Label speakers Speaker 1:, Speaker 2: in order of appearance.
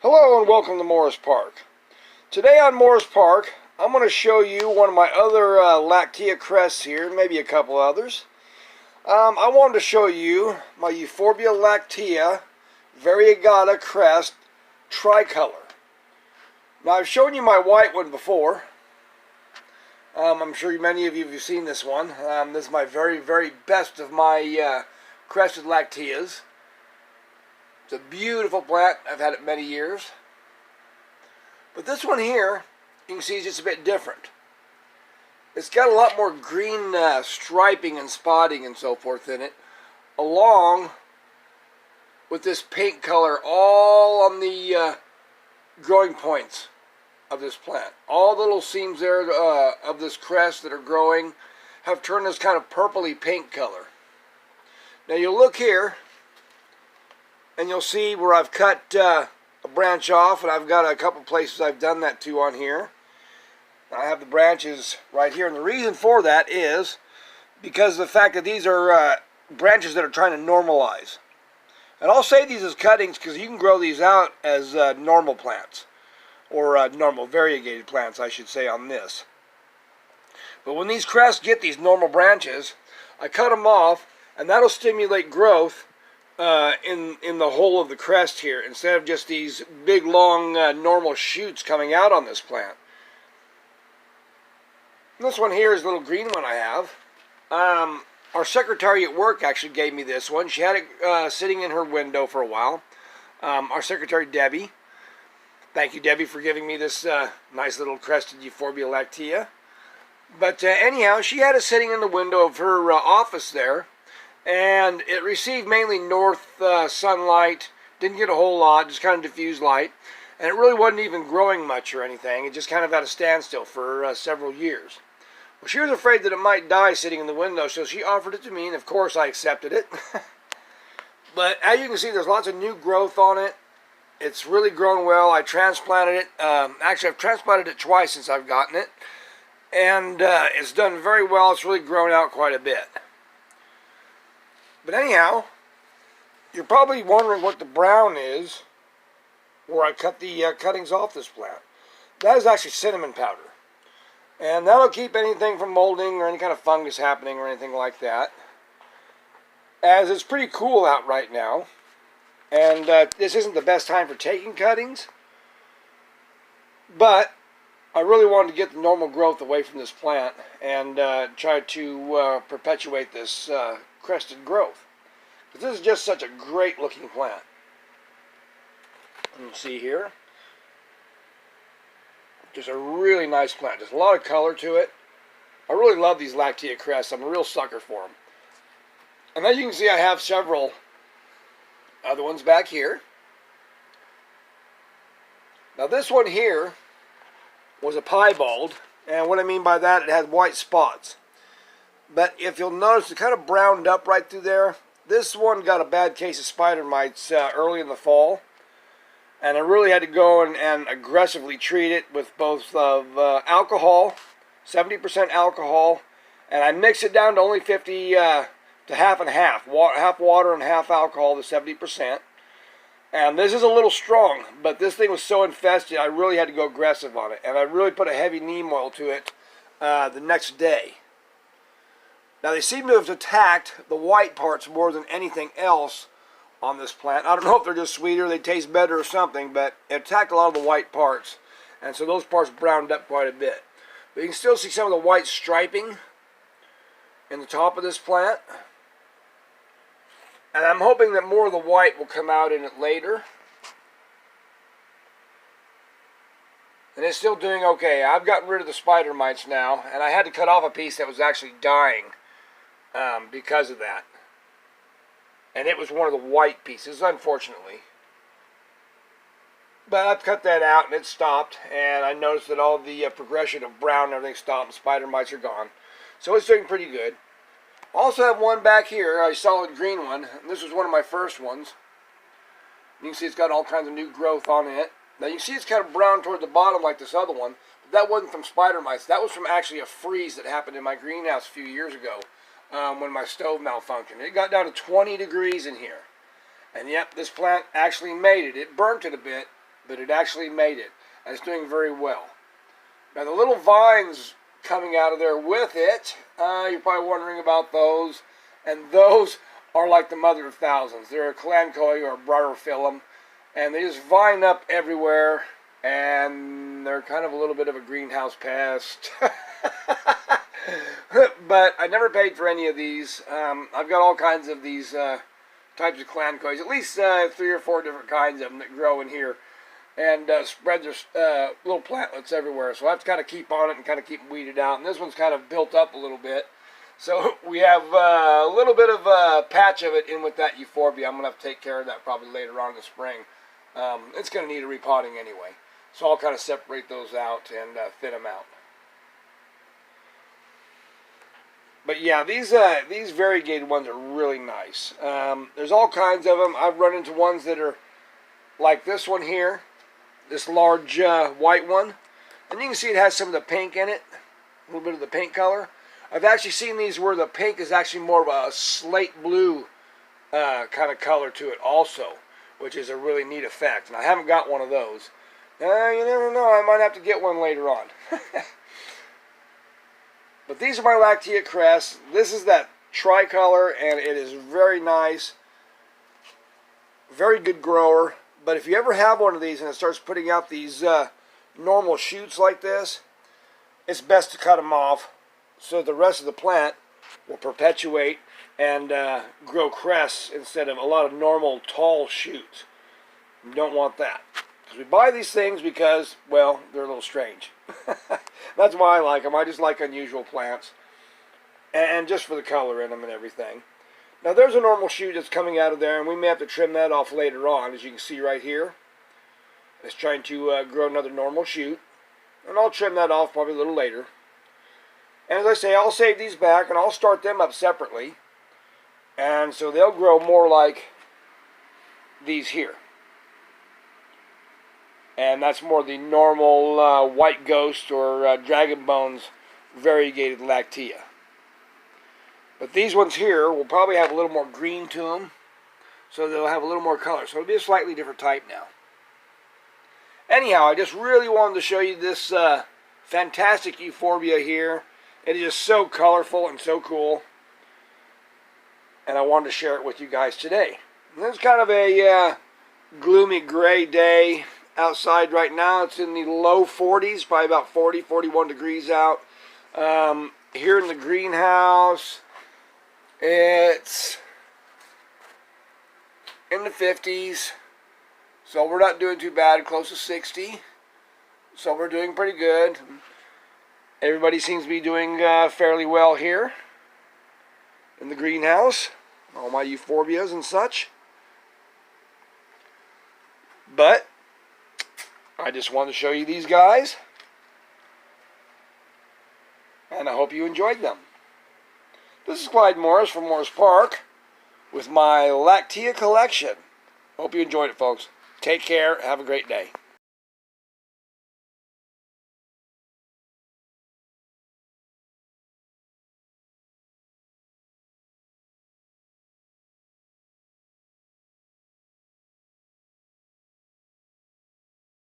Speaker 1: Hello and welcome to Morris Park. Today on Morris Park, I'm going to show you one of my other lactea crests here, maybe a couple others. I wanted to show you my Euphorbia lactea variegata crest tricolor. Now I've shown you my white one before. I'm sure many of you have seen this one. This is my very, very best of my crested lacteas. It's a beautiful plant. I've had it many years. But this one here, you can see is just a bit different. It's got a lot more green striping and spotting and so forth in it, along with this pink color all on the growing points of this plant. All the little seams there of this crest that are growing have turned this kind of purpley pink color. Now you look here, and you'll see where I've cut a branch off, and I've got a couple places I've done that to on here. I have the branches right here, and the reason for that is because of the fact that these are branches that are trying to normalize. And I'll say these as cuttings because you can grow these out as normal plants, or normal variegated plants, I should say, on this. But when these crests get these normal branches, I cut them off, and that'll stimulate growth in the whole of the crest here, instead of just these big long normal shoots coming out on this plant. And this one here is a little green one I have. Our secretary at work actually gave me this one. She had it sitting in her window for a while. Our secretary Debbie. Thank you, Debbie, for giving me this nice little crested Euphorbia lactea. But anyhow, she had it sitting in the window of her office there. And it received mainly north sunlight, didn't get a whole lot, just kind of diffuse light, and it really wasn't even growing much or anything. It just kind of at a standstill for several years. Well, she was afraid that it might die sitting in the window, so she offered it to me, and of course I accepted it. But as you can see, there's lots of new growth on it. It's really grown well. I transplanted it. Actually, I've transplanted it twice since I've gotten it, and it's done very well. It's really grown out quite a bit. But anyhow, you're probably wondering what the brown is where I cut the cuttings off this plant. That is actually cinnamon powder. And that'll keep anything from molding or any kind of fungus happening or anything like that. As it's pretty cool out right now. And this isn't the best time for taking cuttings. But I really wanted to get the normal growth away from this plant and try to perpetuate this crested growth. But this is just such a great looking plant. You can see here, just a really nice plant. There's a lot of color to it. I really love these lactea crests. I'm a real sucker for them. And as you can see, I have several other ones back here. Now this one here was a piebald, and what I mean by that, it has white spots. But if you'll notice, it kind of browned up right through there. This one got a bad case of spider mites early in the fall. And I really had to go and aggressively treat it with both of alcohol, 70% alcohol. And I mixed it down to only 50 to half and half. Half water and half alcohol to 70%. And this is a little strong, but this thing was so infested, I really had to go aggressive on it. And I really put a heavy neem oil to it the next day. Now they seem to have attacked the white parts more than anything else on this plant. I don't know if they're just sweeter, they taste better or something, but it attacked a lot of the white parts. And so those parts browned up quite a bit. But you can still see some of the white striping in the top of this plant. And I'm hoping that more of the white will come out in it later. And it's still doing okay. I've gotten rid of the spider mites now, and I had to cut off a piece that was actually dying because of that. And it was one of the white pieces, unfortunately. But I've cut that out, and it stopped. And I noticed that all the progression of brown and everything stopped, and spider mites are gone. So it's doing pretty good. I also have one back here, a solid green one. And this was one of my first ones. You can see it's got all kinds of new growth on it. Now you can see it's kind of brown toward the bottom like this other one. But that wasn't from spider mites. That was from actually a freeze that happened in my greenhouse a few years ago. When my stove malfunctioned. It got down to 20 degrees in here. And yep, this plant actually made it. It burnt it a bit, but it actually made it, and it's doing very well. Now the little vines coming out of there with it, you're probably wondering about those, and those are like the mother of thousands. They're a calanthoid or a bryophyllum, and they just vine up everywhere, and they're kind of a little bit of a greenhouse pest. But I never paid for any of these. I've got all kinds of these types of calanthoids, at least 3 or 4 different kinds of them that grow in here, and spread their little plantlets everywhere. So I have to kind of keep on it and kind of keep them weeded out. And this one's kind of built up a little bit. So we have a little bit of a patch of it in with that Euphorbia. I'm going to have to take care of that probably later on in the spring. It's going to need a repotting anyway. So I'll kind of separate those out and thin them out. But yeah, these variegated ones are really nice. There's all kinds of them. I've run into ones that are like this one here. This large white one. And you can see it has some of the pink in it. A little bit of the pink color. I've actually seen these where the pink is actually more of a slate blue kind of color to it also, which is a really neat effect. And I haven't got one of those. You never know, I might have to get one later on. But these are my lactea crests. This is that tricolor, and it is very nice. Very good grower. But if you ever have one of these and it starts putting out these normal shoots like this, it's best to cut them off so the rest of the plant will perpetuate and grow crests instead of a lot of normal tall shoots. You don't want that. Because we buy these things because, well, they're a little strange. That's why I like them. I just like unusual plants. And just for the color in them and everything. Now there's a normal shoot that's coming out of there, and we may have to trim that off later on, as you can see right here. It's trying to grow another normal shoot. And I'll trim that off probably a little later. And as I say, I'll save these back, and I'll start them up separately. And so they'll grow more like these here. And that's more the normal white ghost or dragon bones variegated lactea. But these ones here will probably have a little more green to them. So they'll have a little more color. So it'll be a slightly different type now. Anyhow, I just really wanted to show you this fantastic Euphorbia here. It is just so colorful and so cool. And I wanted to share it with you guys today. And it's kind of a gloomy gray day outside right now. It's in the low 40s, probably about 40, 41 degrees out. Here in the greenhouse, it's in the 50s. So we're not doing too bad, close to 60. So we're doing pretty good. Everybody seems to be doing fairly well here in the greenhouse. All my Euphorbias and such. But I just wanted to show you these guys. And I hope you enjoyed them. This is Clyde Morris from Morris Park with my lactea collection. Hope you enjoyed it, folks. Take care. Have a great day.